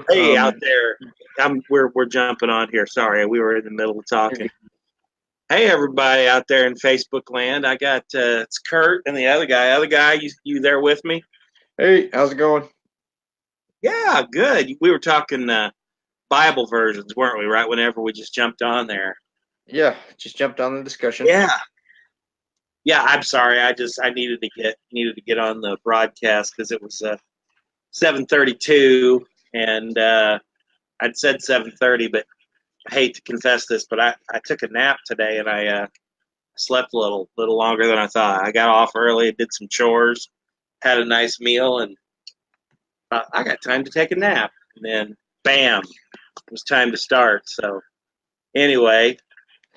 Hey, out there. We're jumping on here. Sorry, we were in the middle of talking. Hey, everybody out there in Facebook land. I got it's Curt and the other guy. Other guy, you there with me? Hey, how's it going? Yeah, good. We were talking Bible versions, weren't we? Right whenever we just jumped on there. Yeah, just jumped on the discussion. Yeah, yeah. I'm sorry. I needed to get on the broadcast because it was 7:32, and I'd said 7:30, but I hate to confess this, but I took a nap today and I slept a little longer than I thought. I got off early, did some chores, had a nice meal, and I got time to take a nap. And then, bam, it was time to start. So anyway,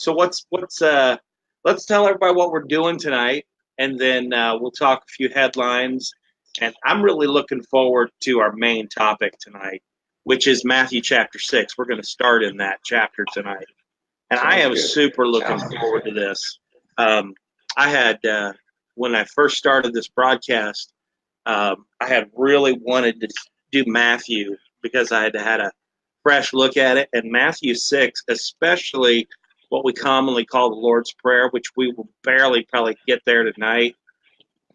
so let's tell everybody what we're doing tonight, and then we'll talk a few headlines. And I'm really looking forward to our main topic tonight, which is Matthew chapter 6. We're going to start in that chapter tonight. And I Sounds am good. super looking forward to this. Um, I had when I first started this broadcast, I had really wanted to do Matthew because I had a fresh look at it, and Matthew 6, especially what we commonly call the Lord's Prayer, which we will barely probably get there tonight.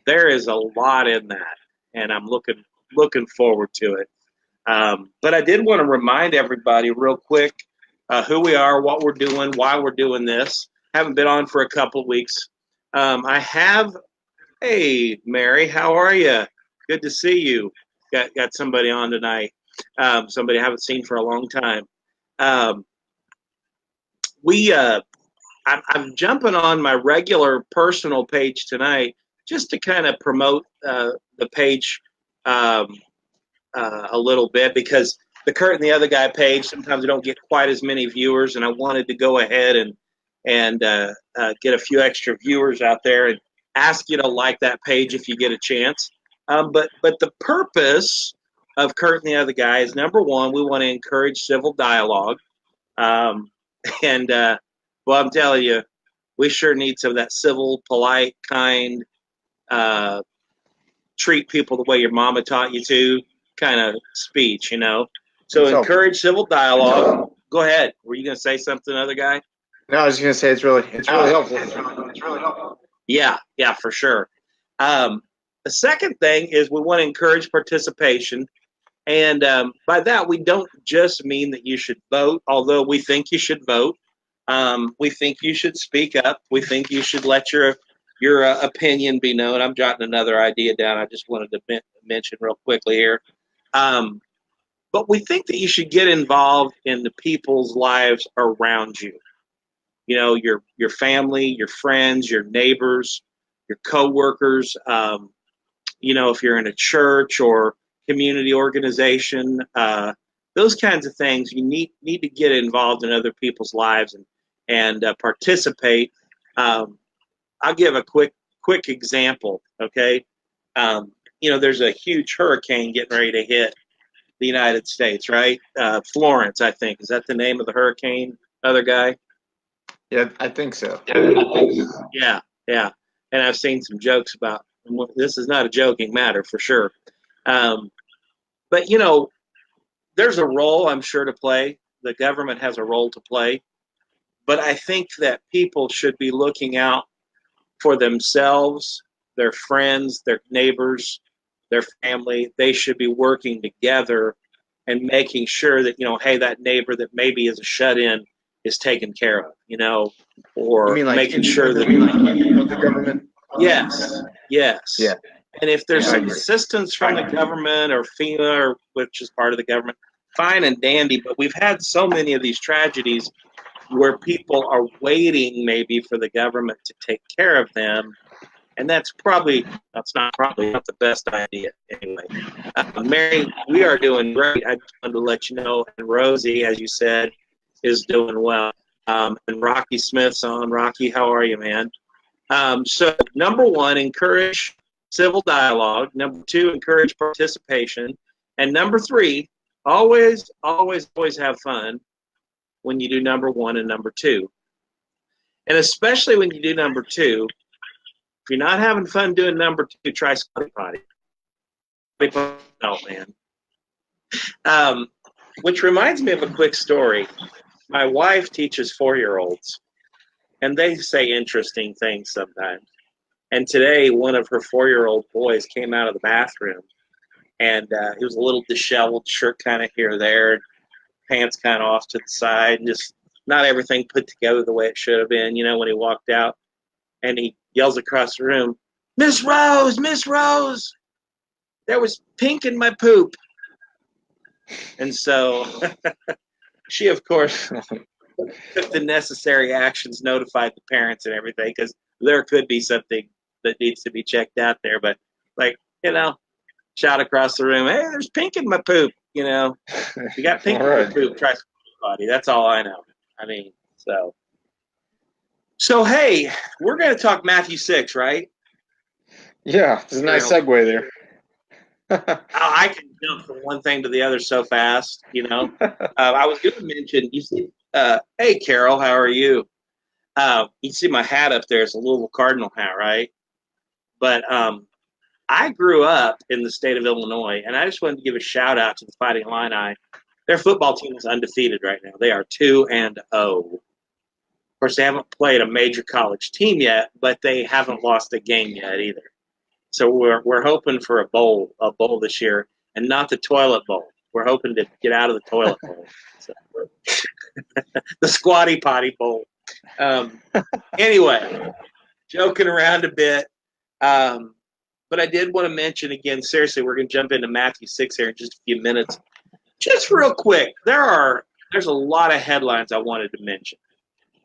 There is a lot in that, and I'm looking forward to it. But I did want to remind everybody real quick who we are, what we're doing, why we're doing this. Haven't been on for a couple of weeks. I have. Hey, Mary, how are you? Good to see you. Got somebody on tonight. Somebody I haven't seen for a long time. Um, we I'm jumping on my regular personal page tonight just to kind of promote the page um, a little bit because the Curt and the other guy page sometimes we don't get quite as many viewers, and I wanted to go ahead and get a few extra viewers out there and ask you to like that page if you get a chance. But the purpose of Curt and the other guy is number one, we want to encourage civil dialogue, um, and well, I'm telling you, we sure need some of that civil, polite, kind, uh, treat people the way your mama taught you to kind of speech, you know. So It's helpful. encourage civil dialogue. Go ahead. Were you going to say something, other guy? No, I was just gonna say it's really helpful. Yeah, yeah, for sure. The second thing is we want to encourage participation. And by that, we don't just mean that you should vote, although we think you should vote. We think you should speak up. We think you should let your opinion be known. I'm jotting another idea down. I just wanted to mention real quickly here. Um, but we think that you should get involved in the people's lives around you. You know, your family, your friends, your neighbors, your coworkers. You know, if you're in a church or community organization, those kinds of things, you need to get involved in other people's lives and participate. Um, I'll give a quick example. Okay, you know, there's a huge hurricane getting ready to hit the United States, right? Florence, I think, is that the name of the hurricane? Other guy? Yeah, I think so. Yeah, yeah. And I've seen some jokes about this is not a joking matter for sure. Um, but you know, there's a role I'm sure to play. The government has a role to play, but I think that people should be looking out for themselves, their friends, their neighbors, their family. They should be working together and making sure that, you know, hey, that neighbor that maybe is a shut in is taken care of, you know, You or mean like making sure that independent of the government? yes, yes. Yeah, And if there's I some agree. assistance from the government or FEMA, or which is part of the government, fine and dandy. But we've had so many of these tragedies where people are waiting maybe for the government to take care of them, and that's not the best idea anyway. Mary, we are doing great. I just wanted to let you know, and Rosie, as you said, is doing well. And Rocky Smith's on. Rocky, how are you, man? So number one, encourage civil dialogue. Number two, encourage participation. And number three, always have fun when you do number one and number two. And especially when you do number two, if you're not having fun doing number two, try Squatty Potty. Oh, man. Um, which reminds me of a quick story. My wife teaches 4-year-olds, and they say interesting things sometimes. And today, one of her 4-year-old boys came out of the bathroom, and he was a little disheveled, shirt kind of here or there, pants kind of off to the side, and just not everything put together the way it should have been, when he walked out. And he yells across the room, Miss Rose, Miss Rose, there was pink in my poop. And so she, of course, took the necessary actions, notified the parents and everything, because there could be something that needs to be checked out there. But, shout across the room, hey, there's pink in my poop. You got pink in your poop, try somebody. That's all I know. So hey, we're going to talk Matthew 6, right? Yeah, it's a nice segue there. I can jump from one thing to the other so fast, I was going to mention, you see, hey, Carol, how are you? You see my hat up there. It's a Louisville Cardinal hat, right? But I grew up in the state of Illinois, and I just wanted to give a shout-out to the Fighting Illini. Their football team is undefeated right now. They are 2-0. Of course, they haven't played a major college team yet, but they haven't lost a game yet either. So we're hoping for a bowl this year, and not the toilet bowl. We're hoping to get out of the toilet bowl. So, the squatty potty bowl. Anyway, joking around a bit. But I did want to mention again, seriously, we're going to jump into Matthew 6 here in just a few minutes. Just real quick, there's a lot of headlines I wanted to mention.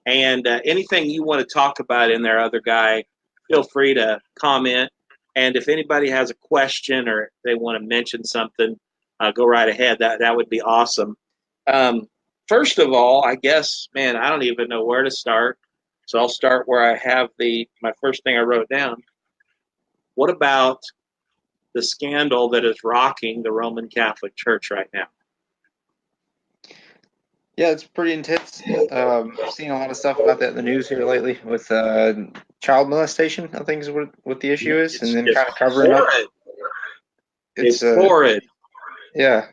And anything you want to talk about in there, other guy, feel free to comment. And if anybody has a question or they want to mention something, go right ahead. That would be awesome. First of all, I guess, man, I don't even know where to start. So I'll start where I have my first thing I wrote down. What about the scandal that is rocking the Roman Catholic Church right now? Yeah, it's pretty intense. I've seen a lot of stuff about that in the news here lately with child molestation, I think is what the issue is, and then kind of covering up. It's horrid. Yeah.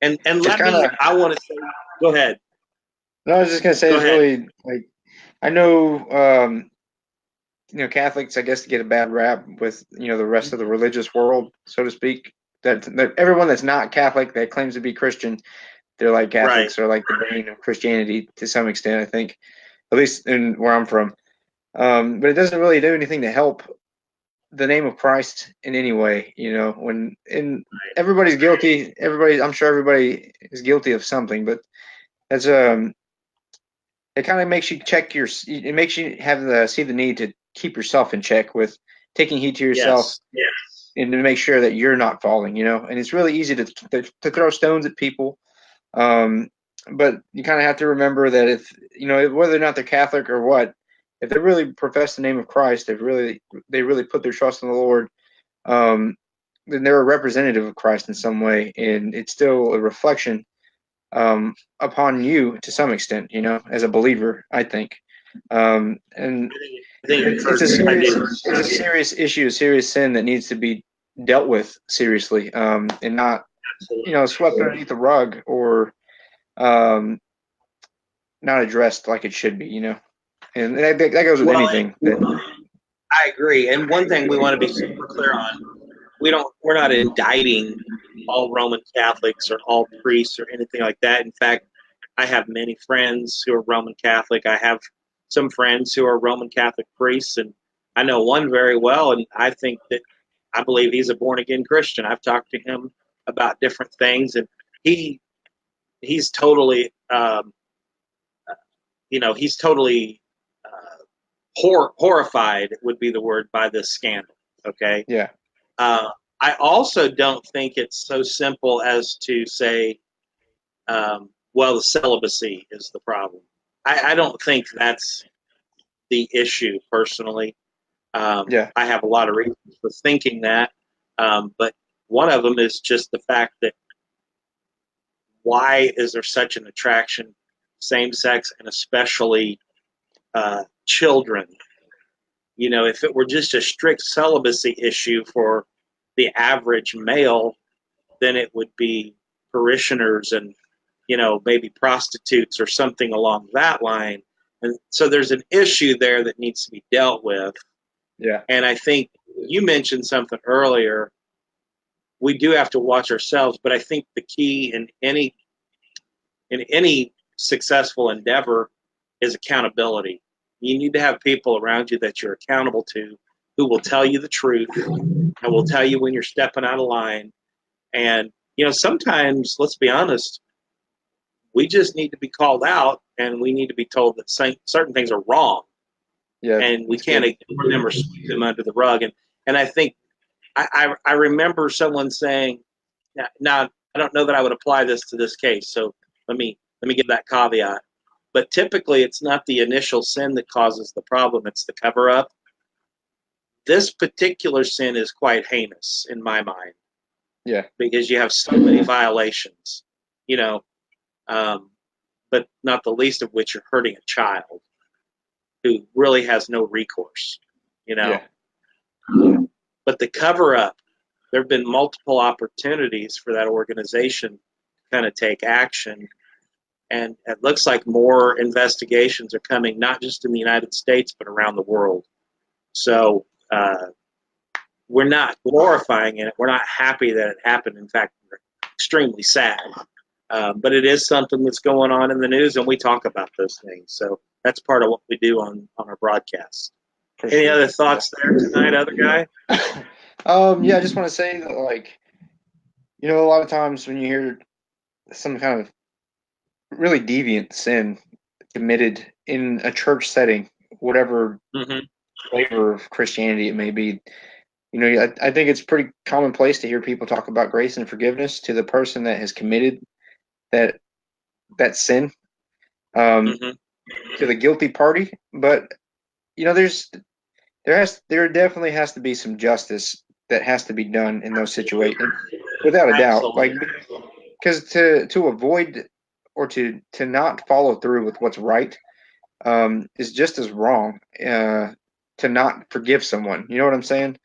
And I want to say, go ahead. No, I was just going to say it's really, I know, Catholics, I guess, get a bad rap with, the rest of the religious world, so to speak. That everyone that's not Catholic that claims to be Christian, they're like Catholics are like the bane of Christianity to some extent, I think, at least in where I'm from. But it doesn't really do anything to help the name of Christ in any way, everybody's guilty. I'm sure everybody is guilty of something, but that's it kind of makes you it makes you see the need to keep yourself in check with taking heed to yourself. Yes. And to make sure that you're not falling, and it's really easy to throw stones at people. But you kind of have to remember that if, whether or not they're Catholic or what, if they really profess the name of Christ, they really put their trust in the Lord, then they're a representative of Christ in some way. And it's still a reflection upon you to some extent, as a believer, I think. And it's a serious issue, a serious sin that needs to be dealt with seriously, and not, swept underneath the rug or not addressed like it should be, and that goes with anything. I agree. And one thing we want to be super clear on, we're not indicting all Roman Catholics or all priests or anything like that. In fact, I have many friends who are Roman Catholic. I have some friends who are Roman Catholic priests, and I know one very well, and I believe he's a born-again Christian. I've talked to him about different things, and he's totally, horrified would be the word by this scandal. Okay. Yeah. I also don't think it's so simple as to say, the celibacy is the problem. I don't think that's the issue personally. I have a lot of reasons for thinking that, but one of them is just the fact that why is there such an attraction, same-sex, and especially children? If it were just a strict celibacy issue for the average male, then it would be parishioners and, maybe prostitutes or something along that line. And so there's an issue there that needs to be dealt with. Yeah. And I think you mentioned something earlier. We do have to watch ourselves, but I think the key in any successful endeavor is accountability. You need to have people around you that you're accountable to, who will tell you the truth and will tell you when you're stepping out of line. And, sometimes, let's be honest, we just need to be called out, and we need to be told that certain things are wrong. Yeah. And we can't ignore them or sweep them under the rug. And I think I remember someone saying, now I don't know that I would apply this to this case, so let me give that caveat. But typically, it's not the initial sin that causes the problem; it's the cover-up. This particular sin is quite heinous in my mind. Yeah. Because you have so many violations, but not the least of which you're hurting a child who really has no recourse, Yeah. But the cover-up, there have been multiple opportunities for that organization to kind of take action. And it looks like more investigations are coming, not just in the United States, but around the world. So we're not glorifying it. We're not happy that it happened. In fact, we're extremely sad. But it is something that's going on in the news, and we talk about those things. So that's part of what we do on our broadcast. Any other thoughts there tonight, other guy? Yeah, I just want to say that, a lot of times when you hear some kind of really deviant sin committed in a church setting, whatever flavor of Christianity it may be, I think it's pretty commonplace to hear people talk about grace and forgiveness to the person that has committed that sin, to the guilty party. But there definitely has to be some justice that has to be done in those situations, without a doubt. Because to avoid or to not follow through with what's right is just as wrong. To not forgive someone, you know what I'm saying?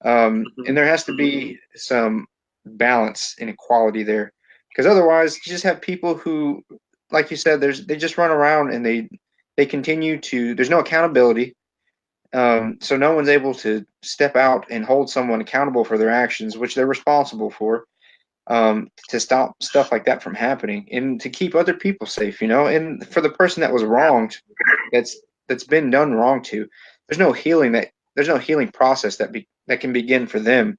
And there has to be some balance and equality there, because otherwise you just have people who, like you said, they just run around and they continue to. There's no accountability. So no one's able to step out and hold someone accountable for their actions, which they're responsible for, to stop stuff like that from happening and to keep other people safe, and for the person that was wronged, that's been done wrong to, there's no healing process that can begin for them,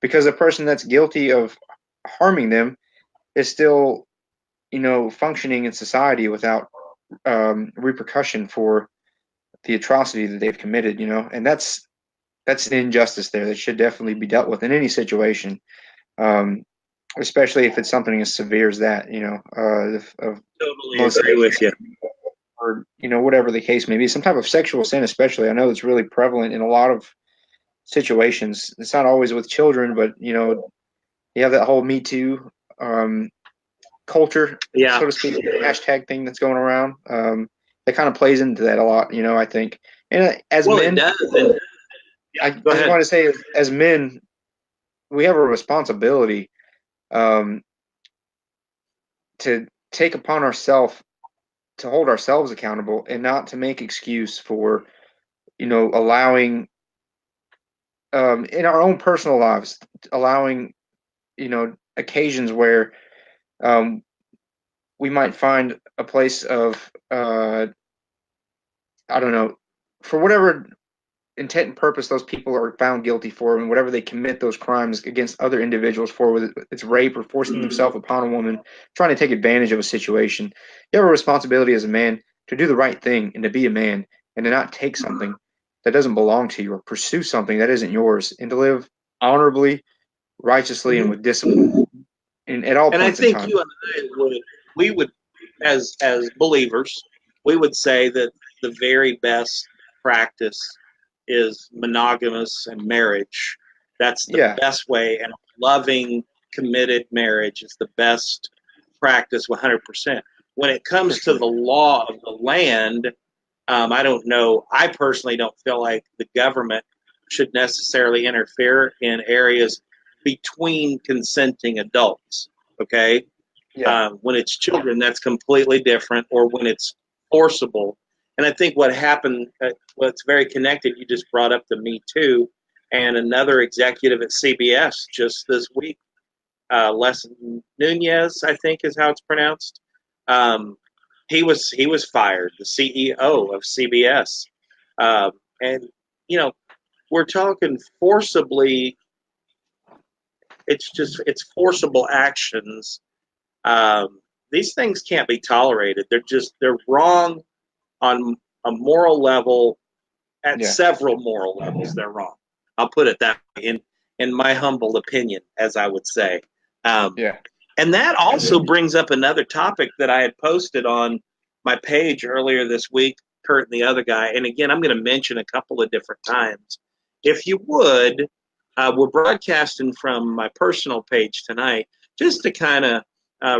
because the person that's guilty of harming them is still, functioning in society without repercussion for the atrocity that they've committed, and that's an injustice there that should definitely be dealt with in any situation, especially if it's something as severe as that, totally agree with you. Or whatever the case may be, some type of sexual sin, especially. I know it's really prevalent in a lot of situations. It's not always with children, but you have that whole Me Too culture, so to speak, hashtag thing that's going around. That kind of plays into that a lot, I think. And as men, it does. I just want to say, as men, we have a responsibility to take upon ourselves to hold ourselves accountable and not to make excuse for, allowing, in our own personal lives, allowing, occasions where we might find a place of, I don't know, for whatever intent and purpose those people are found guilty for, and whatever they commit those crimes against other individuals for, whether it's rape or forcing themselves upon a woman, trying to take advantage of a situation. You have a responsibility as a man to do the right thing and to be a man, and to not take something that doesn't belong to you or pursue something that isn't yours, and to live honorably, righteously, and with discipline at all points in time. And I think you and I would, as believers, we would say that the very best practice is monogamous and marriage. That's the best way, and loving, committed marriage is the best practice 100%. When it comes to the law of the land, I don't know. I personally don't feel like the government should necessarily interfere in areas between consenting adults. Okay? Yeah. When it's children, that's completely different, or when it's forcible. And I think what happened, what's very connected, you just brought up the Me Too, and another executive at CBS just this week, Les Nunez, I think is how it's pronounced. Um, he was fired, the CEO of CBS, and you know we're talking forcibly. It's forcible actions. These things can't be tolerated. They're wrong on a moral level. At Yeah. several moral levels, they're wrong. I'll put it that way, in my humble opinion, as I would say. Um, Yeah. and that also brings up another topic that I had posted on my page earlier this week, Curt and the other guy. And again, I'm going to mention a couple of different times. If you would, we're broadcasting from my personal page tonight, just to kind of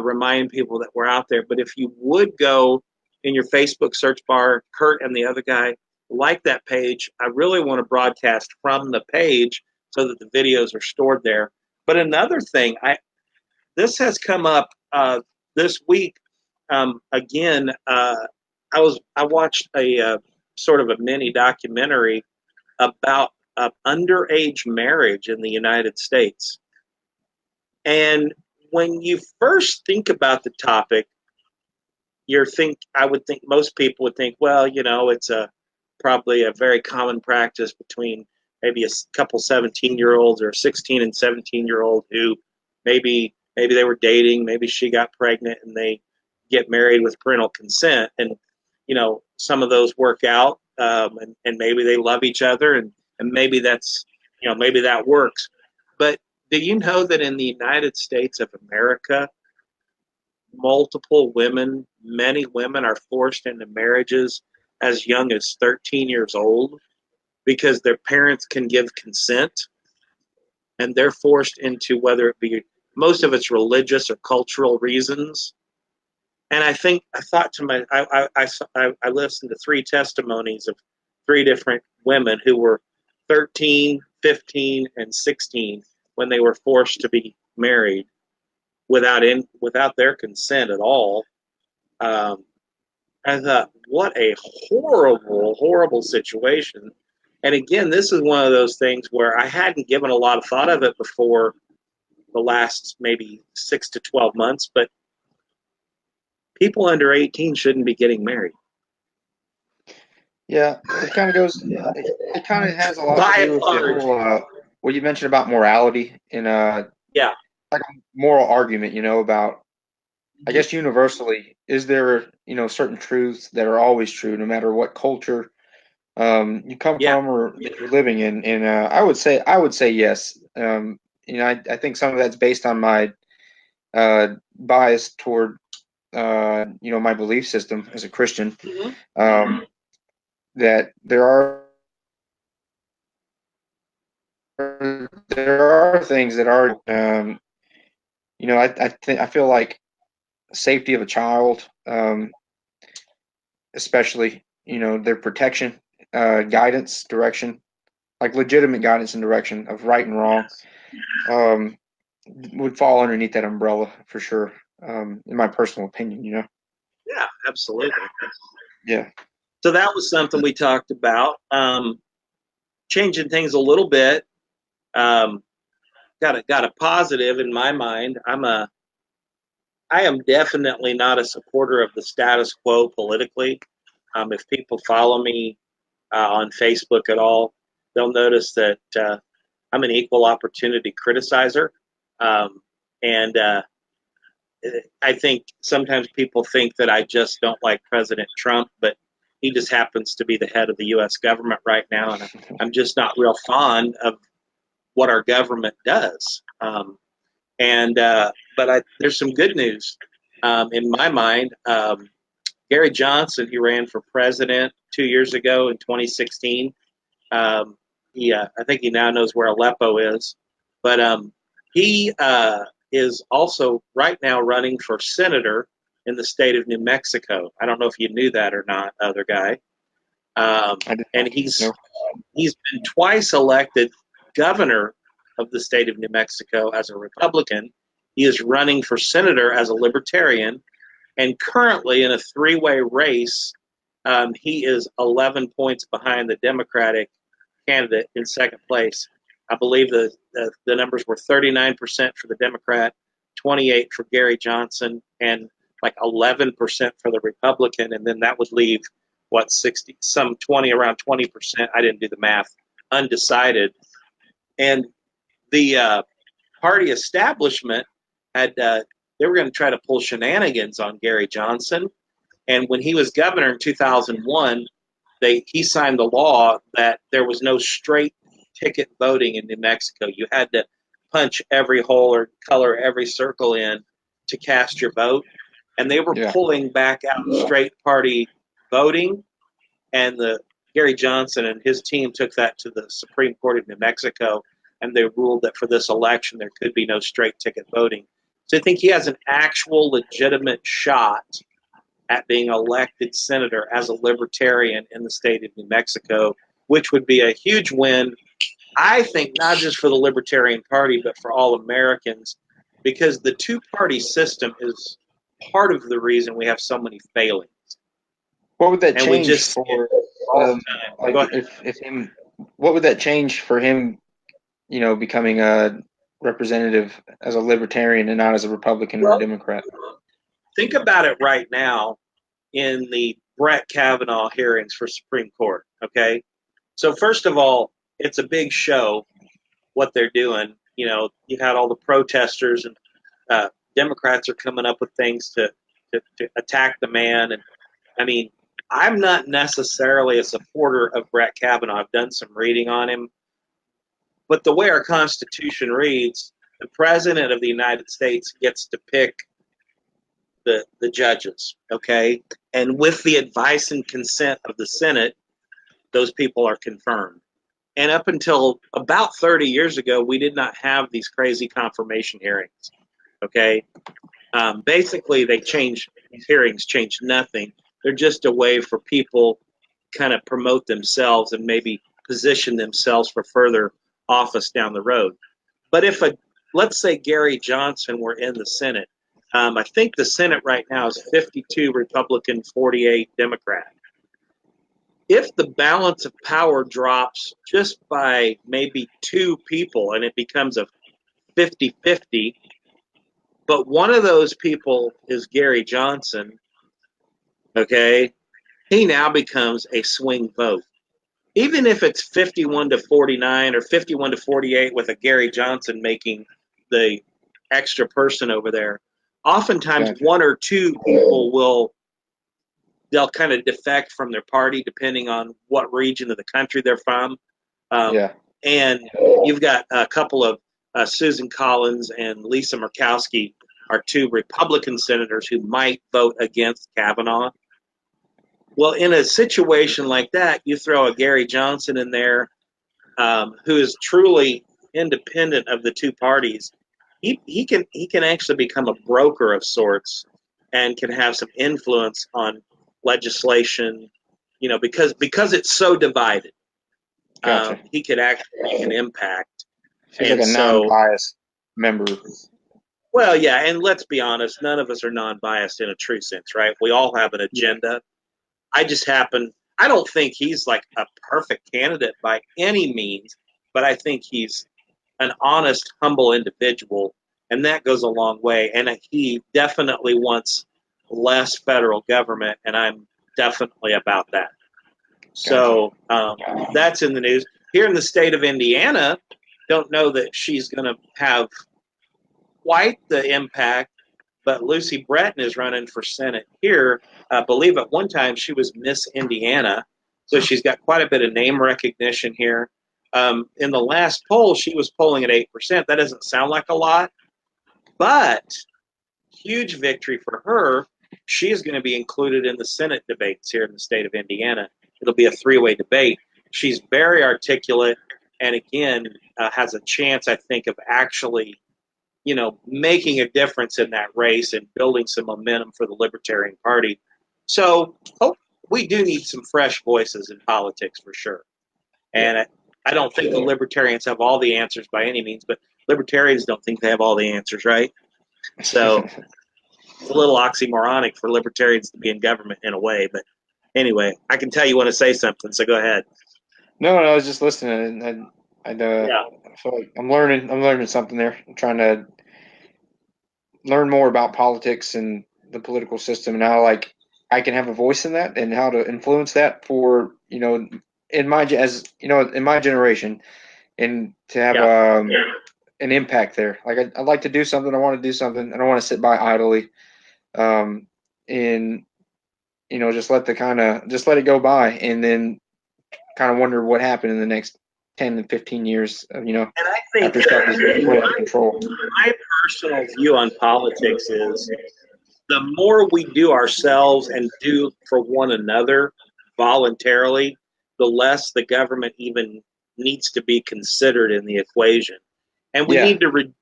remind people that we're out there. But if you would go in your Facebook search bar, Curt and the other guy, like that page. I really want to broadcast from the page so that the videos are stored there. But another thing, this has come up this week. Again, I watched a sort of a mini documentary about underage marriage in the United States. And when you first think about the topic, I would think most people would think, well, it's probably a very common practice between maybe a couple 17-year-olds or a 16 and 17-year-old who maybe they were dating, maybe she got pregnant and they get married with parental consent, and some of those work out, and maybe they love each other, and maybe that's maybe that works. But do you know that in the United States of America, many women are forced into marriages as young as 13 years old because their parents can give consent, and they're forced into, whether it be, most of it's religious or cultural reasons. And I thought to I listened to three testimonies of three different women who were 13, 15, and 16 when they were forced to be married without their consent at all. Um, I thought, what a horrible, horrible situation. And again, this is one of those things where I hadn't given a lot of thought of it before the last maybe 6 to 12 months, but people under 18 shouldn't be getting married. Yeah, it kind of goes. It kind of has a lot to By do and with the large. whole what you mentioned about morality and Yeah. like a moral argument. About, I guess, universally, is there certain truths that are always true no matter what culture you come Yeah. from or that you're living in? And I would say yes. I think some of that's based on my bias toward my belief system as a Christian. Mhm. That there are things that are I feel like safety of a child, especially their protection, guidance, direction, like legitimate guidance and direction of right and wrong, Yes. um, would fall underneath that umbrella for sure. In my personal opinion, Yeah, absolutely. Yeah. So that was something we talked about. Changing things a little bit. Um, got a positive in my mind. I am definitely not a supporter of the status quo politically. If people follow me on Facebook at all, they'll notice that I'm an equal opportunity criticizer. And I think sometimes people think that I just don't like President Trump, but he just happens to be the head of the U.S. government right now, and I'm just not real fond of what our government does. But there's some good news in my mind. Gary Johnson, he ran for president 2 years ago in 2016. Um, I think he now knows where Aleppo is, but he is also right now running for senator in the state of New Mexico. I don't know if you knew that or not, other guy. I did And not know. he's been twice elected governor of the state of New Mexico as a Republican, He is running for senator as a Libertarian, and currently in a three-way race, he is 11 points behind the Democratic candidate in second place. I believe the numbers were 39% for the Democrat, 28% for Gary Johnson, and like 11% for the Republican, and then that would leave what 60, some 20, around 20%. I didn't do the math, undecided. And the party establishment had they were going to try to pull shenanigans on Gary Johnson, and when he was governor in 2001, he signed the law that there was no straight ticket voting in New Mexico. You had to punch every hole or color every circle in to cast your vote. And they were pulling back out straight party voting. And Gary Johnson and his team took that to the Supreme Court of New Mexico, and they ruled that for this election there could be no straight ticket voting. So I think he has an actual legitimate shot at being elected senator as a Libertarian in the state of New Mexico, which would be a huge win, I think, not just for the Libertarian Party, but for all Americans, because the two-party system is part of the reason we have so many failings. What would that change for what would that change for him, becoming a representative as a Libertarian and not as a Republican or a Democrat? Think about it right now in the Brett Kavanaugh hearings for Supreme Court, okay? So first of all, it's a big show what they're doing. You had all the protesters, and Democrats are coming up with things to attack the man. And I mean, I'm not necessarily a supporter of Brett Kavanaugh. I've done some reading on him. But the way our Constitution reads, the President of the United States gets to pick the judges, okay? And with the advice and consent of the Senate, those people are confirmed. And up until about 30 years ago, we did not have these crazy confirmation hearings, okay? Basically, these hearings changed nothing. They're just a way for people kind of promote themselves and maybe position themselves for further office down the road. But if let's say Gary Johnson were in the Senate, I think the Senate right now is 52 Republican, 48 Democrat. If the balance of power drops just by maybe two people and it becomes a 50-50, but one of those people is Gary Johnson, okay, he now becomes a swing vote. Even if it's 51-49 or 51-48 with a Gary Johnson making the extra person over there, oftentimes one or two people they'll kind of defect from their party depending on what region of the country they're from. And you've got a couple of Susan Collins and Lisa Murkowski are two Republican senators who might vote against Kavanaugh. Well, in a situation like that, you throw a Gary Johnson in there who is truly independent of the two parties. He can actually become a broker of sorts and can have some influence on legislation, because it's so divided. He could actually make an impact. He's like a non-biased member. Well, yeah, and let's be honest, none of us are non-biased in a true sense, right? We all have an agenda. I don't think he's like a perfect candidate by any means, but I think he's an honest, humble individual, and that goes a long way. And he definitely wants less federal government, and I'm definitely about that. So that's in the news. Here in the state of Indiana, don't know that she's going to have quite the impact, but Lucy Breton is running for Senate here. I believe at one time she was Miss Indiana, so she's got quite a bit of name recognition here. In the last poll, she was polling at 8%. That doesn't sound like a lot, but huge victory for her. She is going to be included in the Senate debates here in the state of Indiana. It'll be a three-way debate. She's very articulate and, again, has a chance, I think, of actually, making a difference in that race and building some momentum for the Libertarian Party. So we do need some fresh voices in politics for sure. And I don't think the Libertarians have all the answers by any means, but Libertarians don't think they have all the answers, right? So it's a little oxymoronic for libertarians to be in government in a way. But anyway, I can tell you want to say something, so go ahead. No, I was just listening, and Yeah. I feel like I'm learning something there. I'm trying to learn more about politics and the political system, and how like I can have a voice in that, and how to influence that for in my in my generation, and to have Yeah. an impact there. Like I'd like to do something. I want to do something. I don't want to sit by idly, and just just let it go by, and then kind of wonder what happened in the next 10 to 15 years. And I think after stuff is way out of control. my personal view on politics is the more we do ourselves and do for one another voluntarily, the less the government even needs to be considered in the equation. And we Yeah, need to.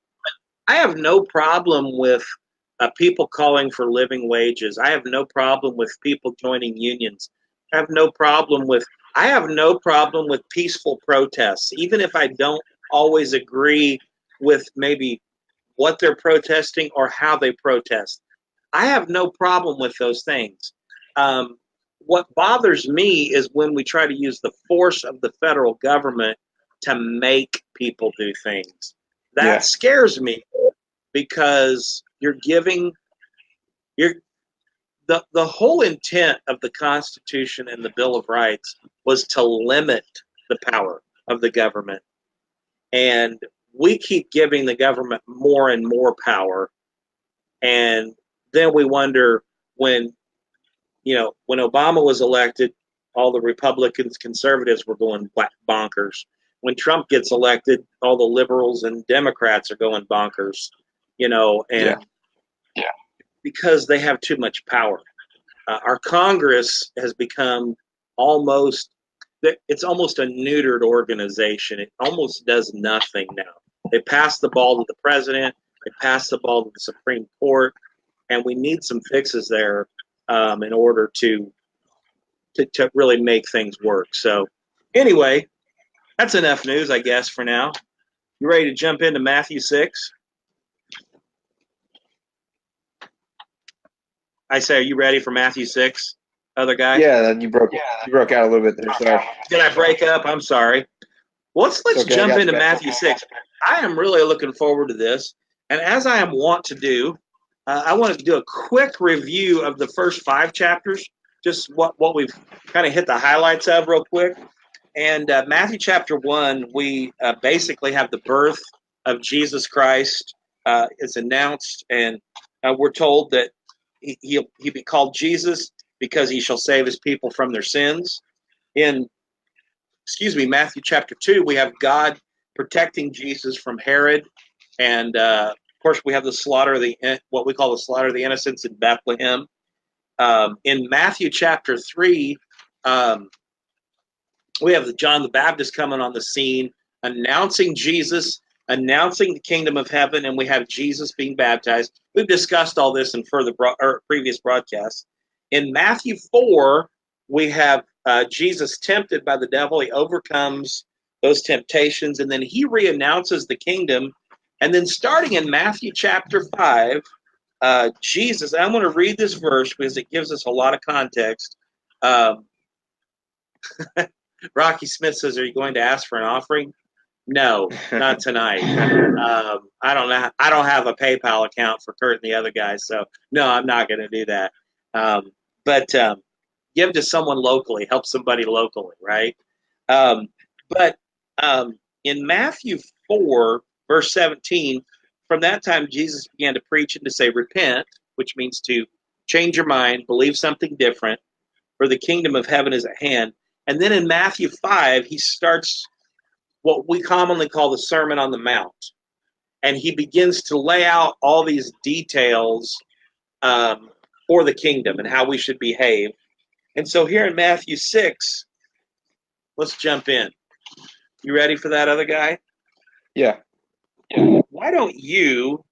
I have no problem with people calling for living wages. I have no problem with people joining unions. I have no problem with. I have no problem with peaceful protests, even if I don't always agree with maybe what they're protesting or how they protest. I have no problem with those things. What bothers me is when we try to use the force of the federal government to make people do things. That yeah, scares me because you're the whole intent of the Constitution and the Bill of Rights was to limit the power of the government. And we keep giving the government more and more power. And then we wonder when when Obama was elected, all the Republicans, conservatives were going bonkers. When Trump gets elected, all the liberals and Democrats are going bonkers, yeah, and because they have too much power. Our Congress has become almost, it's almost a neutered organization. It almost does nothing now. They pass the ball to the president, they pass the ball to the Supreme Court, and we need some fixes there in order to really make things work. So, anyway, that's enough news, I guess, for now. You ready to jump into Matthew 6? I say, are you ready for Matthew 6, other guy? yeah. You broke out a little bit there. Sorry. Did I break up? I'm sorry. Let's Okay, I jump got you into back. Matthew 6. I am really looking forward to this. And as I am wont to do, I want to do a quick review of the first 5 chapters, just what we've kind of hit the highlights of real quick. And Matthew chapter 1, we basically have the birth of Jesus Christ. It's announced, and we're told that he'll be called Jesus because he shall save his people from their sins. In Matthew chapter 2, we have God protecting Jesus from Herod. And of course, we have the slaughter of what we call the slaughter of the innocents in Bethlehem. In Matthew chapter 3, we have John the Baptist coming on the scene, announcing Jesus, announcing the kingdom of heaven, and we have Jesus being baptized. We've discussed all this in previous broadcasts. In Matthew 4, we have Jesus tempted by the devil. He overcomes those temptations, and then he reannounces the kingdom. And then starting in Matthew chapter 5, Jesus, I'm going to read this verse because it gives us a lot of context. Rocky Smith says, "Are you going to ask for an offering?" No, not tonight. I don't know. I don't have a PayPal account for Curt and the other guys, so no, I'm not going to do that. But give to someone locally, help somebody locally, right? But in Matthew 4, verse 17, from that time Jesus began to preach and to say, "Repent," which means to change your mind, believe something different, for the kingdom of heaven is at hand. And then in Matthew 5, he starts what we commonly call the Sermon on the Mount. And he begins to lay out all these details for the kingdom and how we should behave. And so here in Matthew 6, let's jump in. You ready for that, other guy? Yeah. Why don't you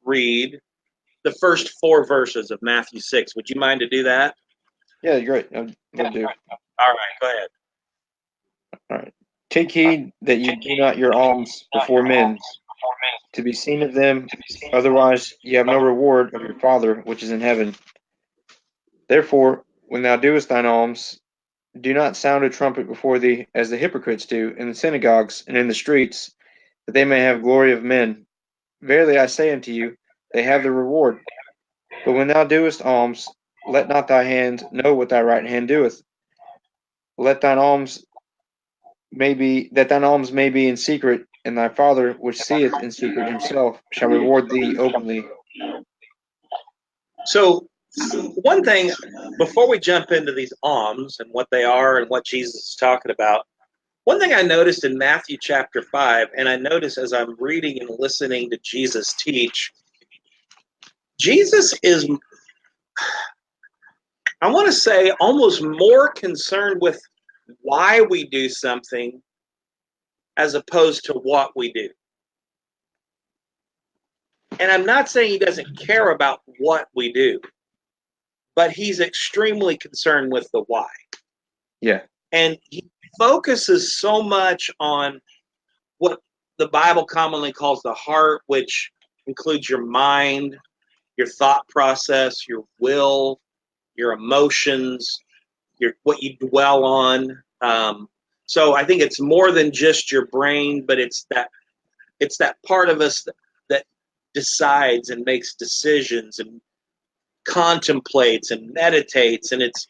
read the first 4 verses of Matthew 6? Would you mind to do that? Yeah, great. I'll do. All right, go ahead. All right. Take heed that you do not your alms before men, to be seen of them, otherwise ye have no reward of your Father which is in heaven. Therefore, when thou doest thine alms, do not sound a trumpet before thee, as the hypocrites do in the synagogues and in the streets, that they may have glory of men. Verily I say unto you, they have the reward. But when thou doest alms, let not thy hand know what thy right hand doeth. Let thine alms thine alms may be in secret, and thy Father which seeth in secret himself shall reward thee openly. So, one thing before we jump into these alms and what they are and what Jesus is talking about, one thing I noticed in Matthew chapter 5, and I notice as I'm reading and listening to Jesus teach, Jesus is, I want to say, almost more concerned with why we do something as opposed to what we do. And I'm not saying he doesn't care about what we do, but he's extremely concerned with the why. Yeah. And he focuses so much on what the Bible commonly calls the heart, which includes your mind, your thought process, your will, your emotions, what you dwell on. So I think it's more than just your brain, but it's that part of us that decides and makes decisions and contemplates and meditates, and it's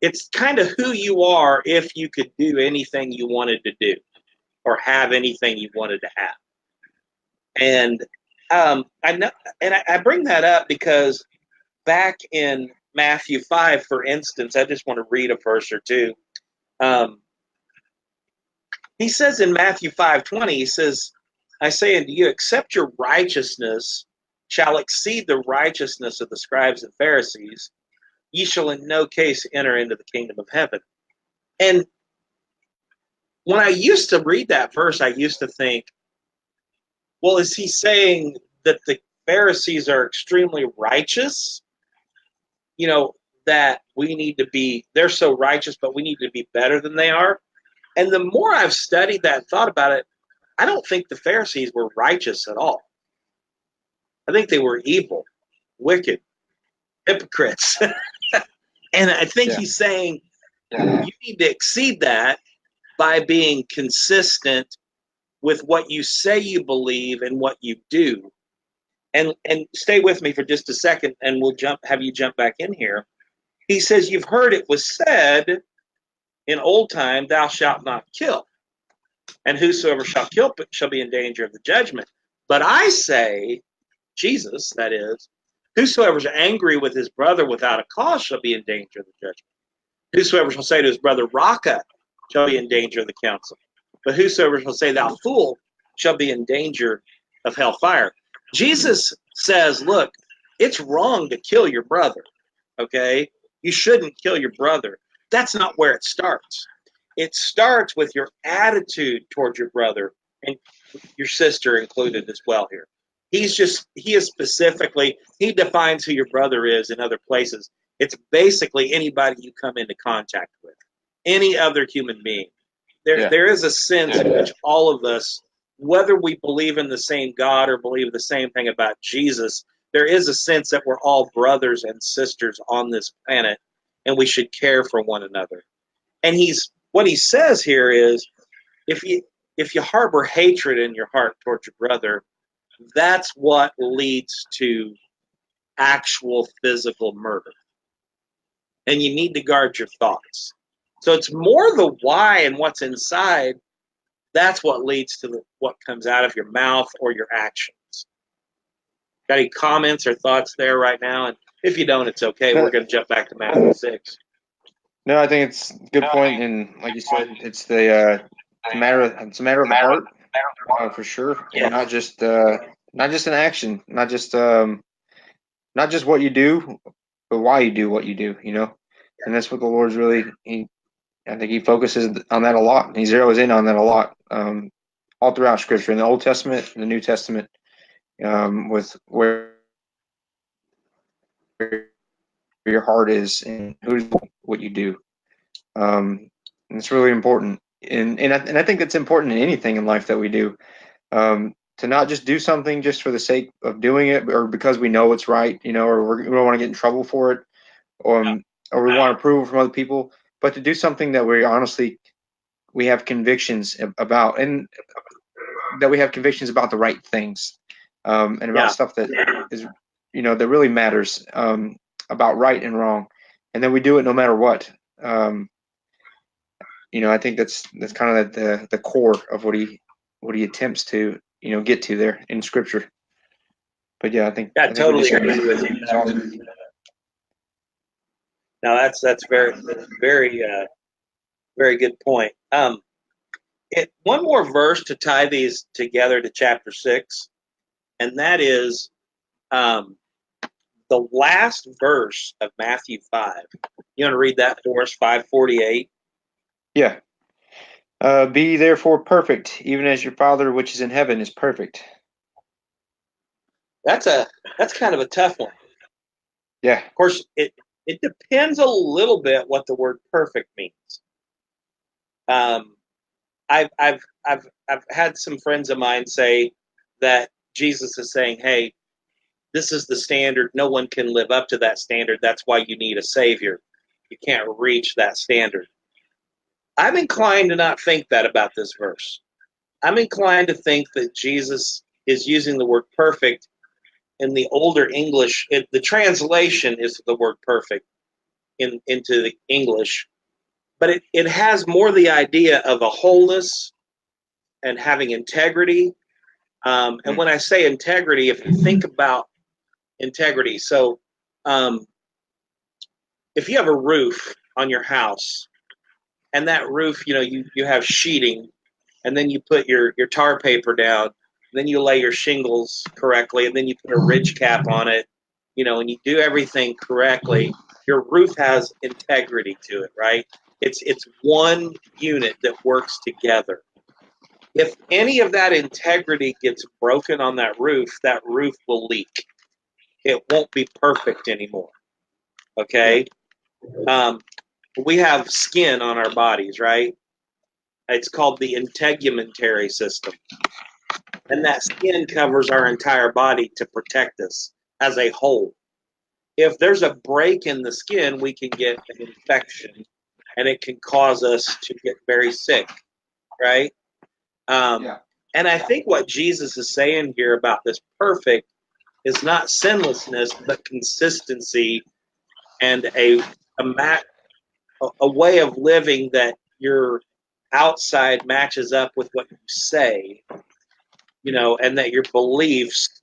it's kind of who you are if you could do anything you wanted to do or have anything you wanted to have. And I know, and I bring that up because back in Matthew 5, for instance, I just want to read a verse or two. He says in Matthew 5:20, he says, I say unto you, except your righteousness shall exceed the righteousness of the scribes and Pharisees, ye shall in no case enter into the kingdom of heaven. And when I used to read that verse, I used to think, well, is he saying that the Pharisees are extremely righteous? You know, that we need to be, they're so righteous, but we need to be better than they are. And the more I've studied that and thought about it, I don't think the Pharisees were righteous at all. I think they were evil, wicked, hypocrites. And I think he's saying you need to exceed that by being consistent with what you say you believe and what you do. And stay with me for just a second, and we'll have you jump back in here. He says, you've heard it was said in old time, thou shalt not kill. And whosoever shall kill shall be in danger of the judgment. But I say, Jesus, that is, whosoever is angry with his brother without a cause shall be in danger of the judgment. Whosoever shall say to his brother, Raka, shall be in danger of the council. But whosoever shall say, thou fool, shall be in danger of hellfire. Jesus says, look, it's wrong to kill your brother, okay? You shouldn't kill your brother. That's not where it starts. It starts with your attitude towards your brother, and your sister included as well here. He defines who your brother is in other places. It's basically anybody you come into contact with, any other human being. There is a sense in which all of us, whether we believe in the same God or believe the same thing about Jesus, there is a sense that we're all brothers and sisters on this planet, and we should care for one another. And what he says here is, if you harbor hatred in your heart towards your brother, that's what leads to actual physical murder. And you need to guard your thoughts. So it's more the why and what's inside. That's what leads to what comes out of your mouth or your actions. Got any comments or thoughts there right now? And if you don't, it's okay. We're going to jump back to Matthew 6. No, I think it's a good point, and like you said, it's a matter of the heart, for sure, and not just an action, not just what you do, but why you do what you do, and that's what the Lord's really. I think he focuses on that a lot. He zeroes in on that a lot, all throughout Scripture, in the Old Testament, and the New Testament, with where your heart is and what you do. And it's really important, and I think it's important in anything in life that we do. To not just do something just for the sake of doing it, or because we know it's right, or we don't want to get in trouble for it, Yeah. or we want approval from other people, but to do something that we have convictions about, and that we have convictions about the right things, and about Yeah. stuff that is, that really matters, about right and wrong, and then we do it no matter what. I think that's kind of the core of what he attempts to get to there in Scripture. But yeah, Yeah, I think what you're totally saying agree with you. is awesome. Now that's very very very good point. One more verse to tie these together to chapter 6, and that is um, the last verse of Matthew 5. You want to read that for us, 5:48? Yeah. Be therefore perfect, even as your Father which is in heaven is perfect. That's kind of a tough one. Yeah. Of course, it depends a little bit what the word perfect means. Um, I've had some friends of mine say that Jesus is saying, "Hey, this is the standard. No one can live up to that standard. That's why you need a savior. You can't reach that standard." I'm inclined to not think that about this verse. I'm inclined to think that Jesus is using the word perfect in the older English. The translation is the word perfect into the English, but it has more the idea of a wholeness and having integrity. And when I say integrity, if you think about integrity, so um, if you have a roof on your house, and that roof, you have sheeting, and then you put your tar paper down, then you lay your shingles correctly, and then you put a ridge cap on it, and you do everything correctly, your roof has integrity to it, right? It's one unit that works together. If any of that integrity gets broken on that roof will leak. It won't be perfect anymore. Yeah. Okay? We have skin on our bodies, right? It's called the integumentary system. And that skin covers our entire body to protect us as a whole. If there's a break in the skin, we can get an infection and it can cause us to get very sick, right? Um, Yeah. and I think what Jesus is saying here about this perfect is not sinlessness, but consistency and a way of living that your outside matches up with what you say, and that your beliefs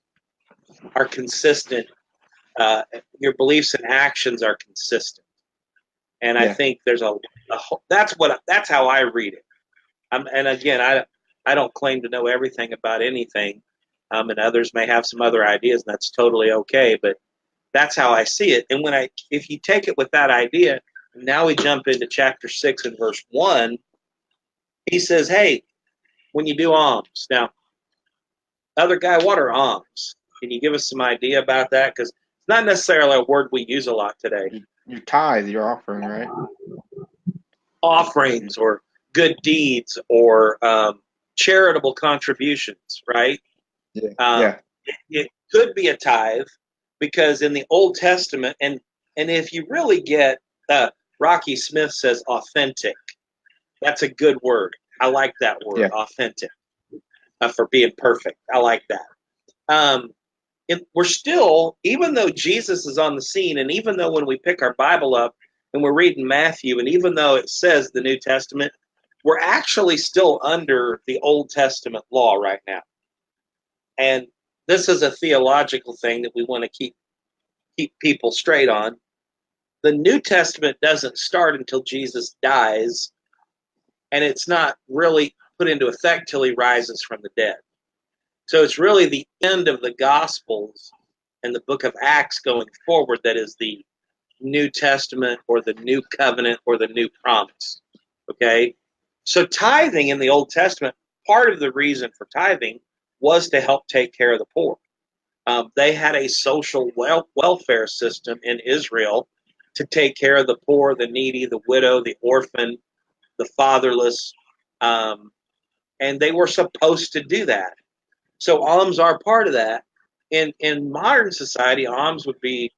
are consistent. Your beliefs and actions are consistent. And I Yeah. think there's that's how I read it. And again, I don't claim to know everything about anything, and others may have some other ideas, and that's totally okay. But that's how I see it. And if you take it with that idea, now we jump into chapter 6 and verse 1. He says, "Hey, when you do alms, now, other guy, what are alms? Can you give us some idea about that? Because it's not necessarily a word we use a lot today. Your tithe, your offering, right? Offerings or good deeds or charitable contributions, right? Yeah. Um, Yeah. it could be a tithe because in the Old Testament, and if you really get, Rocky Smith says authentic. That's a good word. I like that word, Yeah. authentic, for being perfect. I like that. Um, we're still, even though Jesus is on the scene, and even though when we pick our Bible up and we're reading Matthew, and even though it says the New Testament, we're actually still under the Old Testament law right now. And this is a theological thing that we want to keep people straight on. The New Testament doesn't start until Jesus dies, and it's not really put into effect till he rises from the dead. So it's really the end of the Gospels and the book of Acts going forward that is the New Testament or the New Covenant or the New Promise. Okay? So tithing in the Old Testament, part of the reason for tithing was to help take care of the poor. They had a social welfare system in Israel to take care of the poor, the needy, the widow, the orphan, the fatherless, and they were supposed to do that. So alms are part of that. In modern society, alms would be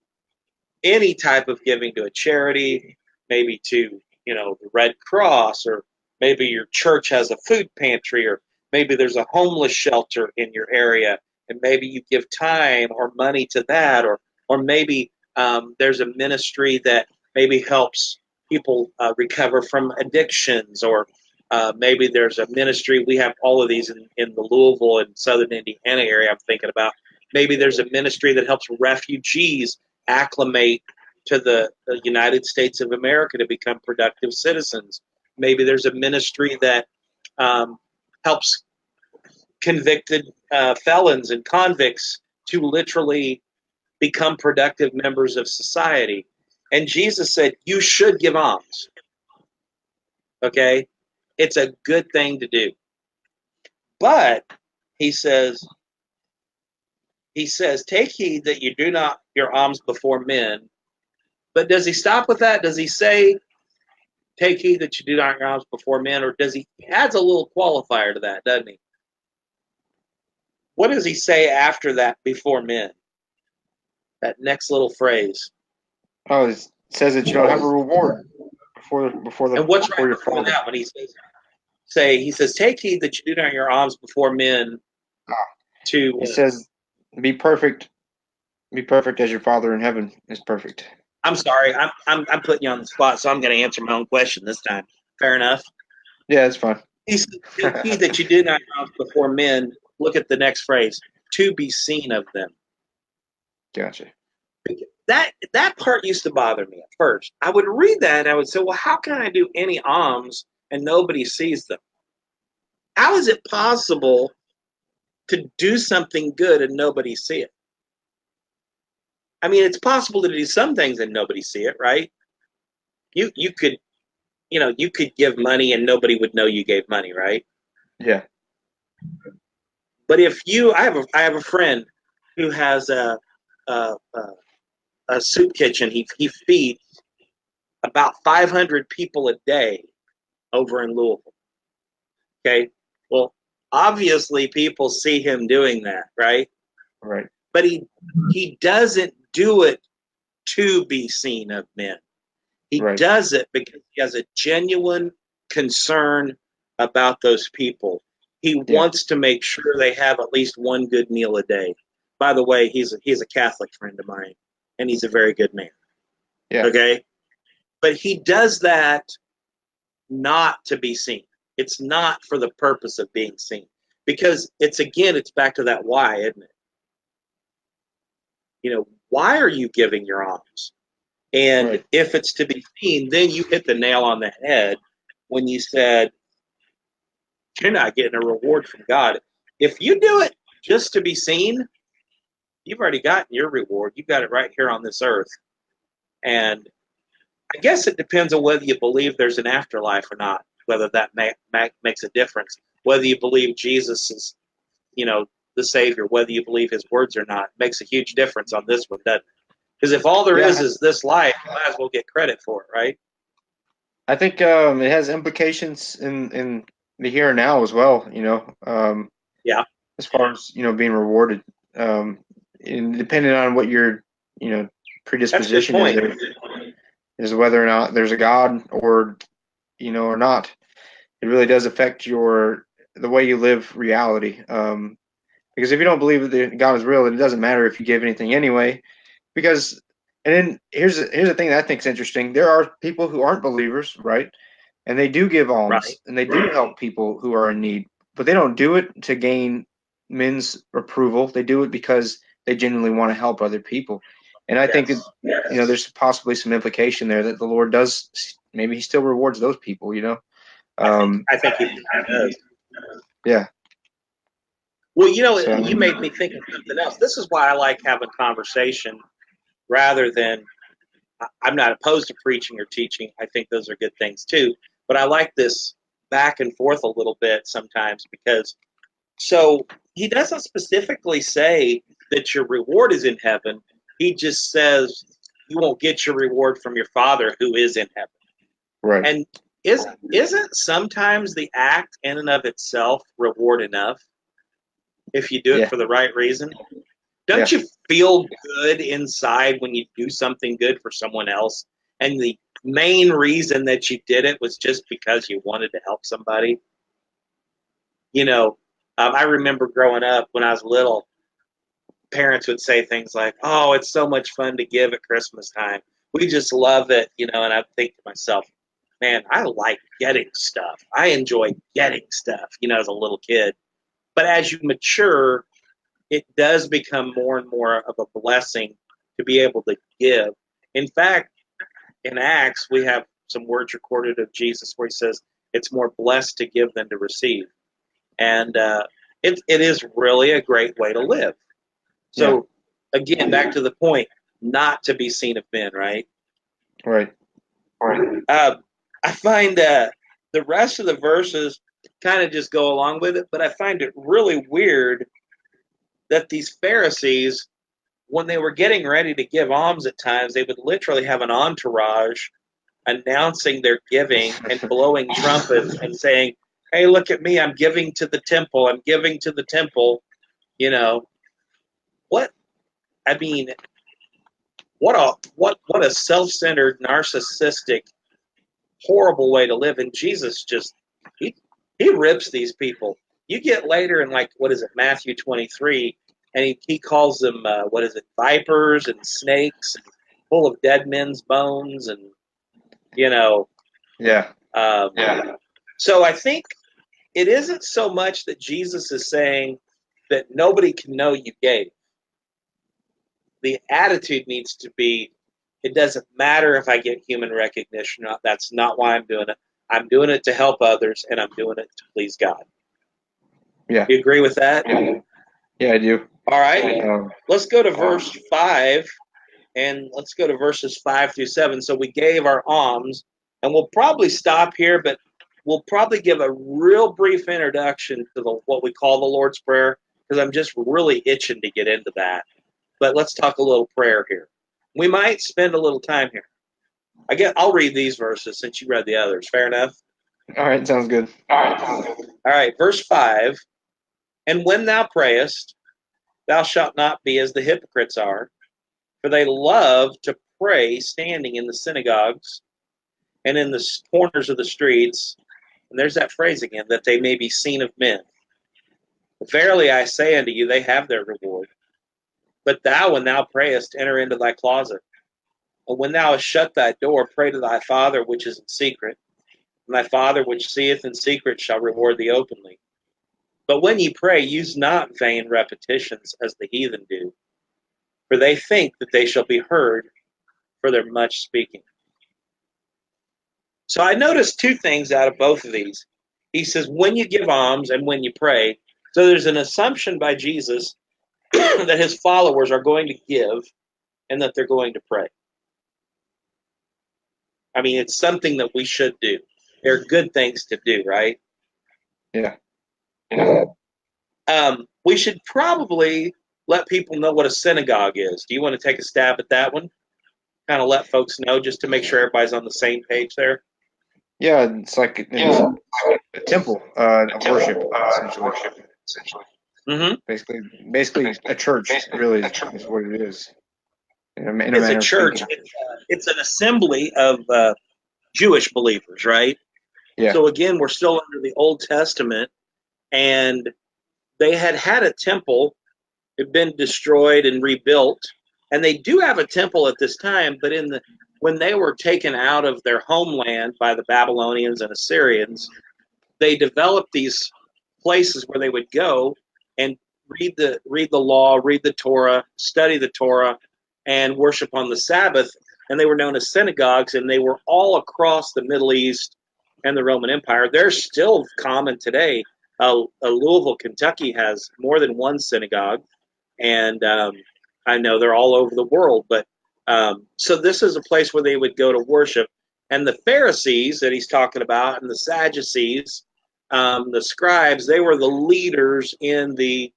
any type of giving to a charity, maybe to, the Red Cross, or maybe your church has a food pantry, or maybe there's a homeless shelter in your area, and maybe you give time or money to that, or maybe there's a ministry that maybe helps people recover from addictions, or maybe there's a ministry. We have all of these in the Louisville and Southern Indiana area. I'm thinking about maybe there's a ministry that helps refugees acclimate to the United States of America to become productive citizens. Maybe there's a ministry that helps convicted felons and convicts to literally become productive members of society. And Jesus said, you should give alms. Okay? It's a good thing to do. But he says, take heed that you do not your alms before men. But does he stop with that? Does he say, take heed that you do not your alms before men? Or does he adds a little qualifier to that, doesn't he? What does he say after that, before men? That next little phrase. Oh, it says that you don't have a reward before And what's before right your before father. that when he says, take heed that you do not your alms before men to It says, be perfect as your Father in heaven is perfect. I'm sorry, I'm putting you on the spot, so I'm going to answer my own question this time. Fair enough. Yeah, that's fine. He said, take heed that you do not your alms before men. Look at the next phrase, to be seen of them. Gotcha. That part used to bother me at first. I would read that and I would say, well, how can I do any alms and nobody sees them? How is it possible to do something good and nobody see it? I mean, it's possible to do some things and nobody see it, right? You could give money and nobody would know you gave money, right? Yeah. But I have a friend who has a soup kitchen. He feeds about 500 people a day over in Louisville. Okay, well, obviously people see him doing that, right? Right. But he doesn't do it to be seen of men. He Right. does it because he has a genuine concern about those people. He wants to make sure they have at least one good meal a day. By the way, he's a Catholic friend of mine, and he's a very good man. Yeah. Okay, but he does that not to be seen. It's not for the purpose of being seen, because it's back to that why, isn't it? Why are you giving your alms? And Right. if it's to be seen, then you hit the nail on the head when you said you're not getting a reward from God. If you do it just to be seen, you've already gotten your reward. You've got it right here on this earth. And I guess it depends on whether you believe there's an afterlife or not, whether that makes a difference. Whether you believe Jesus is, the Savior, whether you believe his words or not, makes a huge difference on this one, doesn't it? Because if all there is this life, you might as well get credit for it, right? I think it has implications in the here and now as well. Yeah. As far as being rewarded, and depending on what your predisposition is whether or not there's a God or or not. It really does affect the way you live reality. Because if you don't believe that God is real, then it doesn't matter if you give anything anyway. Because and then here's the thing that I think is interesting. There are people who aren't believers, right? And they do give alms Right. and they do help people who are in need, but they don't do it to gain men's approval. They do it because they genuinely want to help other people. And I think that there's possibly some implication there that the Lord does. Maybe He still rewards those people. I think he does. Yeah. Well, you made me think of something else. This is why I like having conversation rather than I'm not opposed to preaching or teaching. I think those are good things too. But I like this back and forth a little bit sometimes because so he doesn't specifically say that your reward is in heaven. He just says you won't get your reward from your Father who is in heaven. Right. And isn't sometimes the act in and of itself reward enough? if you do it Yeah. for the right reason? Don't Yeah. you feel good inside when you do something good for someone else? And the main reason that you did it was just because you wanted to help somebody? You know, I remember growing up when I was little, parents would say things like, "Oh, it's so much fun to give at Christmas time. We just love it," and I think to myself, "Man, I like getting stuff. I enjoy getting stuff," as a little kid. But as you mature, it does become more and more of a blessing to be able to give. In fact, in Acts, we have some words recorded of Jesus where he says, "It's more blessed to give than to receive." And it is really a great way to live. Yeah. So, again, back to the point, not to be seen of men, right? Right. I find the rest of the verses kind of just go along with it, but I find it really weird that these Pharisees, when they were getting ready to give alms at times, they would literally have an entourage announcing their giving and blowing trumpets and saying, "Hey, look at me, I'm giving to the temple, I'm giving to the temple." You know, what I mean, what a self-centered, narcissistic, horrible way to live. And Jesus just he he rips these people. You get later in, like, what is it, Matthew 23, and he calls them what is it, vipers and snakes, and full of dead men's bones, and you know. Yeah. So I think it isn't so much that Jesus is saying that nobody can know you gave. The attitude needs to be, it doesn't matter if I get human recognition or not. That's not why I'm doing it. I'm doing it to help others, and I'm doing it to please God. Yeah. You agree with that? Yeah, I do. All right. Let's go to verse 5, and let's go to verses 5 through 7. So we gave our alms, and we'll probably stop here, but we'll probably give a real brief introduction to what we call the Lord's Prayer, because I'm just really itching to get into that. But let's talk a little prayer here. We might spend a little time here. I'll read these verses since you read the others. Fair enough? All right, sounds good. All right, verse 5. And when thou prayest, thou shalt not be as the hypocrites are, for they love to pray standing in the synagogues and in the corners of the streets. And there's that phrase again, that they may be seen of men. Verily I say unto you, they have their reward. But thou, when thou prayest, enter into thy closet. And when thou hast shut thy door, pray to thy Father which is in secret. And thy Father which seeth in secret shall reward thee openly. But when ye pray, use not vain repetitions as the heathen do, for they think that they shall be heard for their much speaking. So I noticed two things out of both of these. He says, when you give alms and when you pray. So there's an assumption by Jesus that his followers are going to give and that they're going to pray. I mean, it's something that we should do. They're good things to do, right? Yeah. We should probably let people know what a synagogue is. Do you want to take a stab at that one? Kind of let folks know, just to make sure everybody's on the same page there. Yeah, it's like a temple of worship, essentially. Mm-hmm. Basically a church, really, is what it is. It's a church. It's an assembly of Jewish believers, right? Yeah. So again, we're still under the Old Testament, and they had a temple. It had been destroyed and rebuilt, and they do have a temple at this time. But when they were taken out of their homeland by the Babylonians and Assyrians, they developed these places where they would go and read the law, read the Torah, study the Torah, and worship on the Sabbath. And they were known as synagogues, and they were all across the Middle East and the Roman Empire. They're still common today. Louisville, Kentucky has more than one synagogue, and I know they're all over the world. But so this is a place where they would go to worship. And the Pharisees that he's talking about, and the Sadducees, the scribes, they were the leaders in the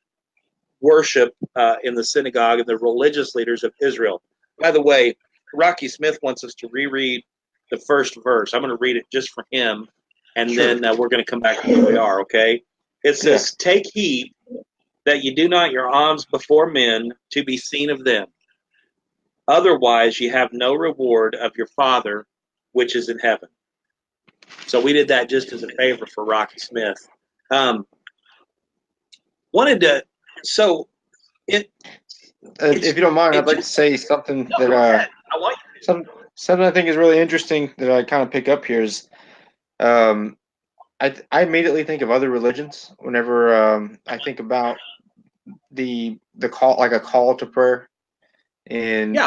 worship in the synagogue, and the religious leaders of Israel. By the way, Rocky Smith wants us to reread the first verse. I'm going to read it just for him, and then we're going to come back to where we are, okay? It says, Take heed that you do not your alms before men to be seen of them. Otherwise, you have no reward of your Father which is in heaven. So we did that just as a favor for Rocky Smith. Wanted to, so it. If you don't mind, I'd like to say something that something I think is really interesting that I kind of pick up here is I immediately think of other religions whenever I think about the call, like a call to prayer, and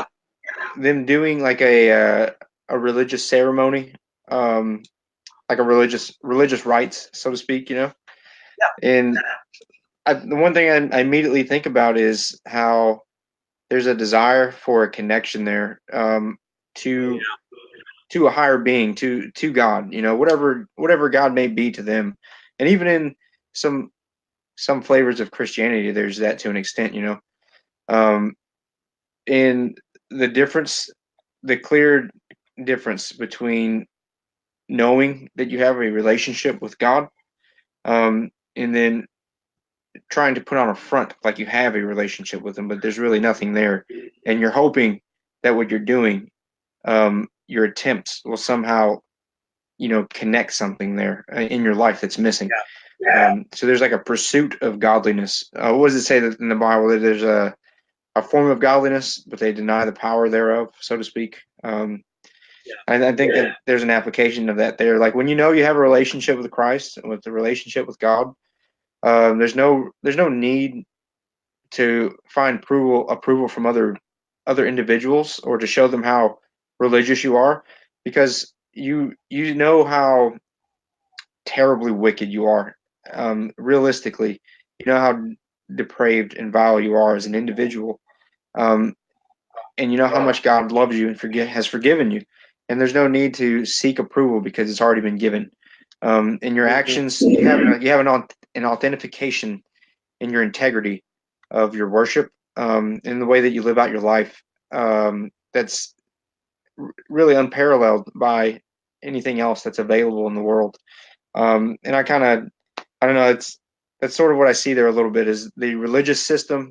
them doing like a religious ceremony, like a religious rites, so to speak, you know. And the one thing I immediately think about is how there's a desire for a connection there, to a higher being, to God, you know, whatever God may be to them. And even in some flavors of Christianity, there's that to an extent, you know. And the clear difference between knowing that you have a relationship with God, and then trying to put on a front like you have a relationship with him, but there's really nothing there, and you're hoping that what you're doing, your attempts will somehow, you know, connect something there in your life that's missing. So there's like a pursuit of godliness. What does it say that in the Bible that there's a form of godliness, but they deny the power thereof, so to speak? I think that there's an application of that there. Like when you know you have a relationship with Christ, with the relationship with God, there's no need to find approval from other individuals or to show them how religious you are, because you know how terribly wicked you are. Realistically, you know how depraved and vile you are as an individual, and you know how much God loves you and has forgiven you, and there's no need to seek approval because it's already been given. In your actions, you have an authentication in your integrity of your worship, in the way that you live out your life. That's really unparalleled by anything else that's available in the world. And I don't know, that's sort of what I see there a little bit, is the religious system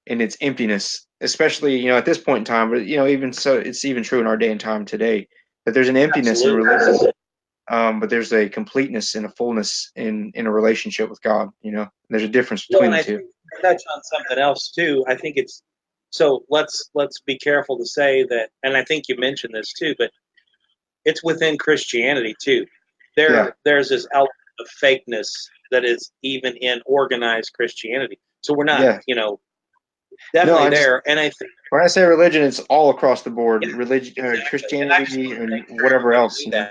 and its emptiness, especially, you know, at this point in time, but, you know, even so, it's even true in our day and time today, that there's an emptiness in religion, but there's a completeness and a fullness in a relationship with God. You know, there's a difference between the two. Touch on something else too. I think it's so. Let's be careful to say that, and I think you mentioned this too, but it's within Christianity too. There's this element of fakeness that is even in organized Christianity. So we're not, you know, definitely there. And I think when I say religion, it's all across the board, religion, Christianity, and whatever else. You know?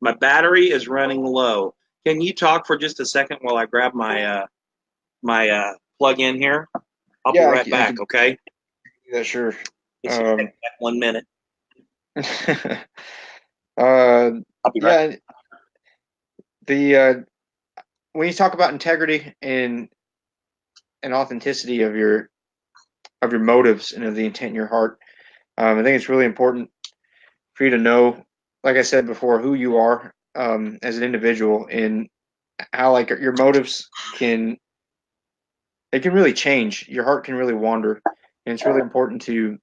My battery is running low. Can you talk for just a second while I grab my my plug in here? I'll be right back. Okay. Yeah, sure. It's take 1 minute. I'll be right. When you talk about integrity and authenticity of your motives and of the intent in your heart, I think it's really important for you to know, like I said before, who you are, as an individual, and how like your motives can really change. Your heart can really wander, and it's really important to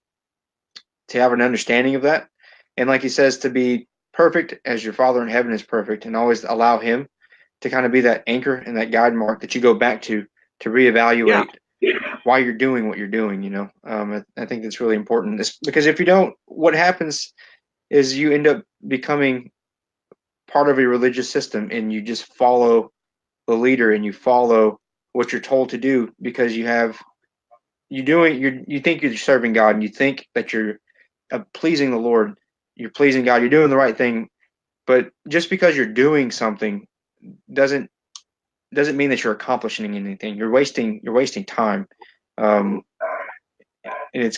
have an understanding of that. And like he says, to be perfect as your Father in heaven is perfect, and always allow him to kind of be that anchor and that guide mark that you go back to reevaluate why you're doing what you're doing. You know, I think that's really important, because if you don't, what happens is you end up becoming part of a religious system, and you just follow the leader and you follow what you're told to do, because you think you're serving God, and you think that you're pleasing the Lord, you're pleasing God, you're doing the right thing. But just because you're doing something doesn't mean that you're accomplishing anything. You're wasting time, and it's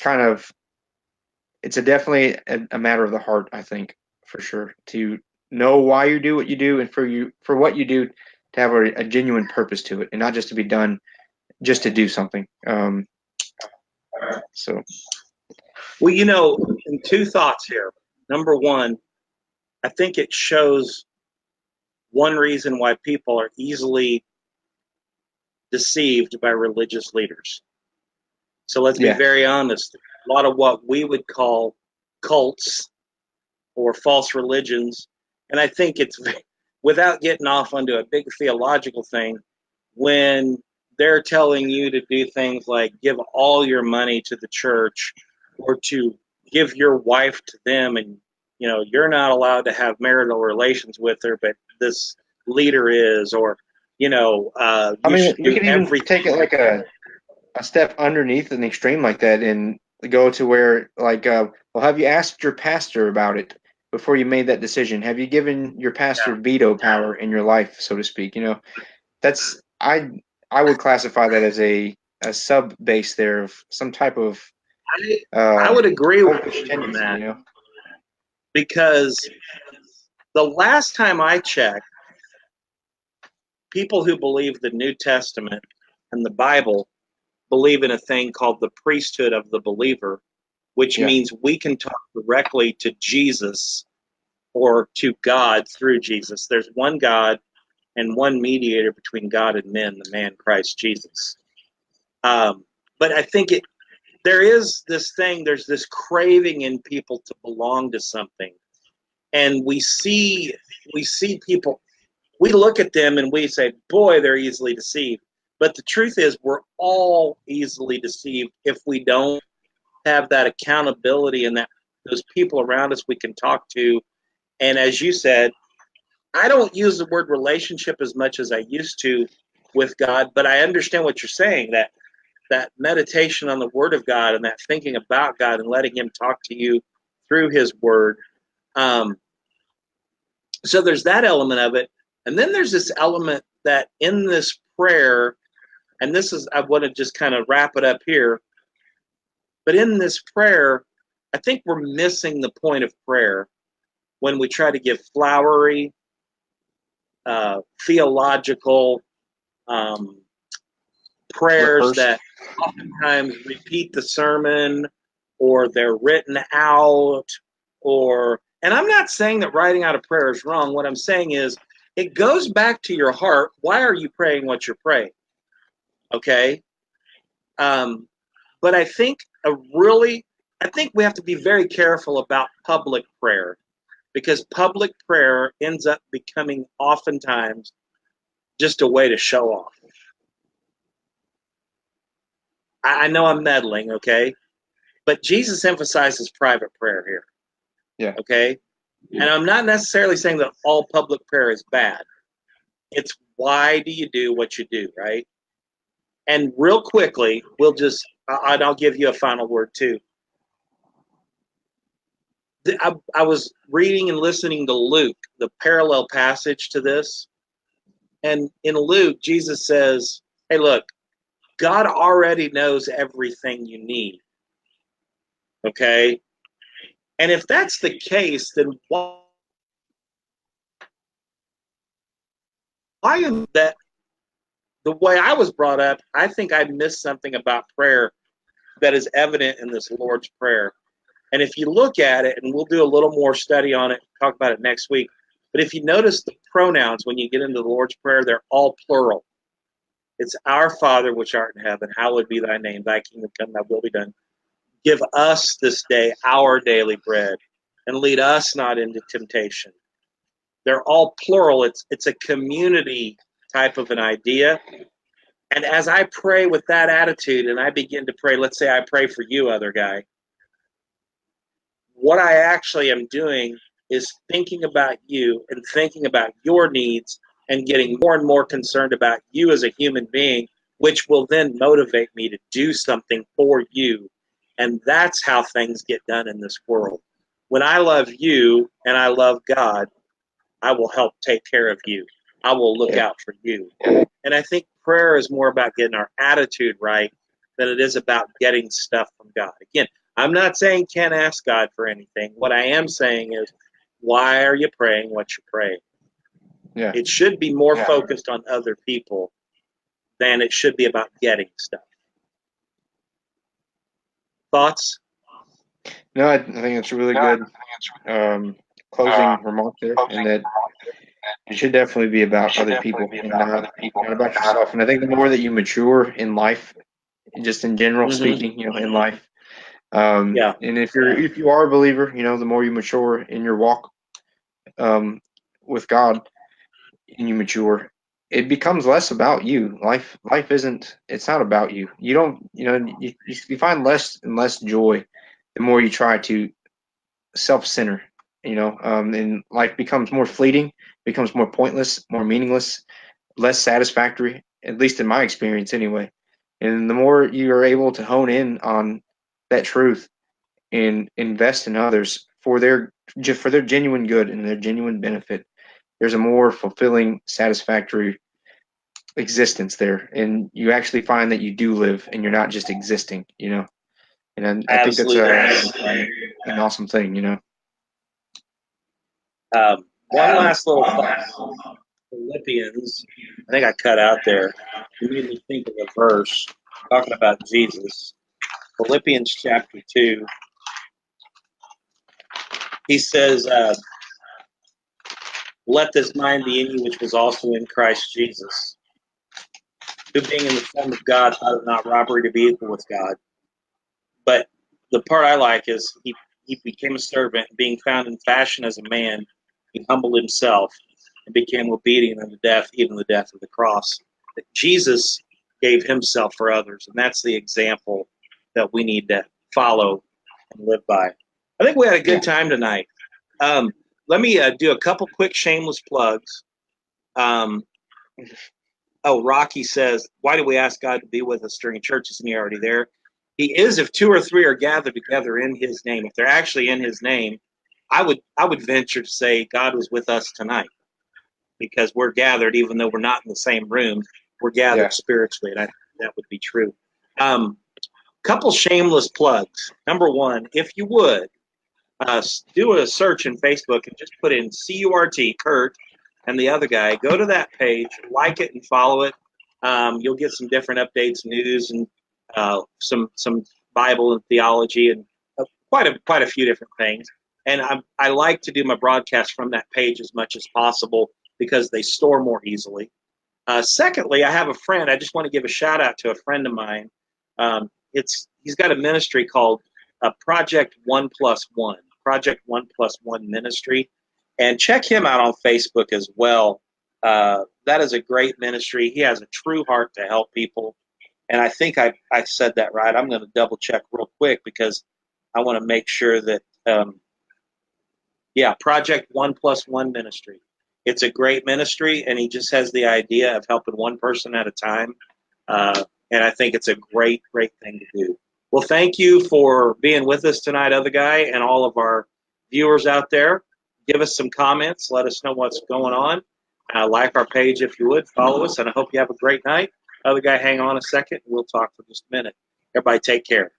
definitely a matter of the heart, I think, for sure, to know why you do what you do, and for what you do to have a genuine purpose to it, and not just to be done just to do something. So, well, you know, two thoughts here. Number one, I think it shows one reason why people are easily deceived by religious leaders. So let's be Yeah. very honest. A lot of what we would call cults or false religions, and I think it's, without getting off onto a big theological thing, when they're telling you to do things like give all your money to the church or to give your wife to them, and you're not allowed to have marital relations with her, but this leader is, or I you mean, should we do could even take it everything. like a step underneath an extreme like that and go to where, like, well, have you asked your pastor about it before you made that decision? Have you given your pastor veto power in your life, so to speak? That's I would classify that as a sub base there of some type of I would agree with cultish you on tendency. that, because the last time I checked, people who believe the New Testament and the Bible believe in a thing called the priesthood of the believer, which Yeah. means we can talk directly to Jesus or to God through Jesus. There's one God and one mediator between God and men, the man Christ Jesus. But I think there is this thing, there's this craving in people to belong to something. And we see people, we look at them and we say, boy, they're easily deceived. But the truth is, we're all easily deceived if we don't have that accountability and that those people around us we can talk to. And as you said, I don't use the word relationship as much as I used to with God, but I understand what you're saying, that meditation on the Word of God and that thinking about God and letting Him talk to you through His Word. Um, so there's that element of it. And then there's this element that in this prayer, and this is, I want to just kind of wrap it up here, but in this prayer, I think we're missing the point of prayer when we try to give flowery, theological prayers Rehearsed. that oftentimes repeat the sermon, or they're written out, and I'm not saying that writing out a prayer is wrong. What I'm saying is it goes back to your heart. Why are you praying what you're praying? Okay. Um, but I think we have to be very careful about public prayer, because public prayer ends up becoming oftentimes just a way to show off. I know I'm meddling, okay? But Jesus emphasizes private prayer here, Yeah. okay? And I'm not necessarily saying that all public prayer is bad. It's why do you do what you do, right? And real quickly, I'll give you a final word too. I was reading and listening to Luke, the parallel passage to this. And in Luke, Jesus says, hey, look, God already knows everything you need, okay? And if that's the case, then why is that? The way I was brought up, I think I missed something about prayer that is evident in this Lord's Prayer. And if you look at it, and we'll do a little more study on it, talk about it next week, but if you notice the pronouns when you get into the Lord's Prayer, they're all plural. It's our Father which art in heaven, hallowed be thy name, thy kingdom come, thy will be done. Give us this day our daily bread, and lead us not into temptation. They're all plural. It's a community type of an idea. And as I pray with that attitude and I begin to pray, let's say I pray for you, other guy, what I actually am doing is thinking about you and thinking about your needs and getting more and more concerned about you as a human being, which will then motivate me to do something for you. And that's how things get done in this world. When I love you and I love God, I will help take care of you. I will look Yeah. out for you. And I think prayer is more about getting our attitude right than it is about getting stuff from God. Again, I'm not saying can't ask God for anything. What I am saying is, why are you praying what you pray? Yeah. It should be more focused on other people than it should be about getting stuff. Thoughts? No, I think it's really good. closing remark there, and that it should definitely be about other people and not about yourself. And I think the more that you mature in life, just in general Mm-hmm. speaking, in life, Yeah, and if you are a believer, the more you mature in your walk with God, and you mature, it becomes less about you. Life isn't. It's not about you. You don't. You find less and less joy the more you try to self-center. And life becomes more fleeting, becomes more pointless, more meaningless, less satisfactory. At least in my experience, anyway. And the more you are able to hone in on that truth and invest in others for their genuine good and their genuine benefit, there's a more fulfilling, satisfactory existence there, and you actually find that you do live and you're not just existing. And I think that's absolutely. an awesome thing. One last little thought. Philippians, I think I cut out there. You made me think of a verse talking about Jesus. Philippians chapter 2. He says, let this mind be in you, which was also in Christ Jesus, who being in the form of God thought it not robbery to be equal with God. But the part I like is he became a servant, being found in fashion as a man, he humbled himself and became obedient unto death, even the death of the cross. That Jesus gave himself for others, and that's the example that we need to follow and live by. I think we had a good time tonight. Let me do a couple quick shameless plugs. Rocky says, why do we ask God to be with us during church? Isn't he already there? He is if two or three are gathered together in his name. If they're actually in his name, I would venture to say God was with us tonight, because we're gathered, even though we're not in the same room, we're gathered spiritually, and I think that would be true. Couple shameless plugs. Number one, if you would, do a search in Facebook and just put in CURT, Curt, and the other guy. Go to that page, like it, and follow it. You'll get some different updates, news, and some Bible and theology, and quite a few different things. And I like to do my broadcast from that page as much as possible because they store more easily. Secondly, I have a friend. I just want to give a shout out to a friend of mine. He's got a ministry called Project 1+1, Project 1+1 Ministry, and check him out on Facebook as well. That is a great ministry. He has a true heart to help people, and I think I said that right. I'm going to double check real quick because I want to make sure that Project 1+1 Ministry. It's a great ministry, and he just has the idea of helping one person at a time. And I think it's a great, great thing to do. Well, thank you for being with us tonight, other guy, and all of our viewers out there. Give us some comments. Let us know what's going on. Like our page if you would. Follow us, and I hope you have a great night. Other guy, hang on a second. We'll talk for just a minute. Everybody take care.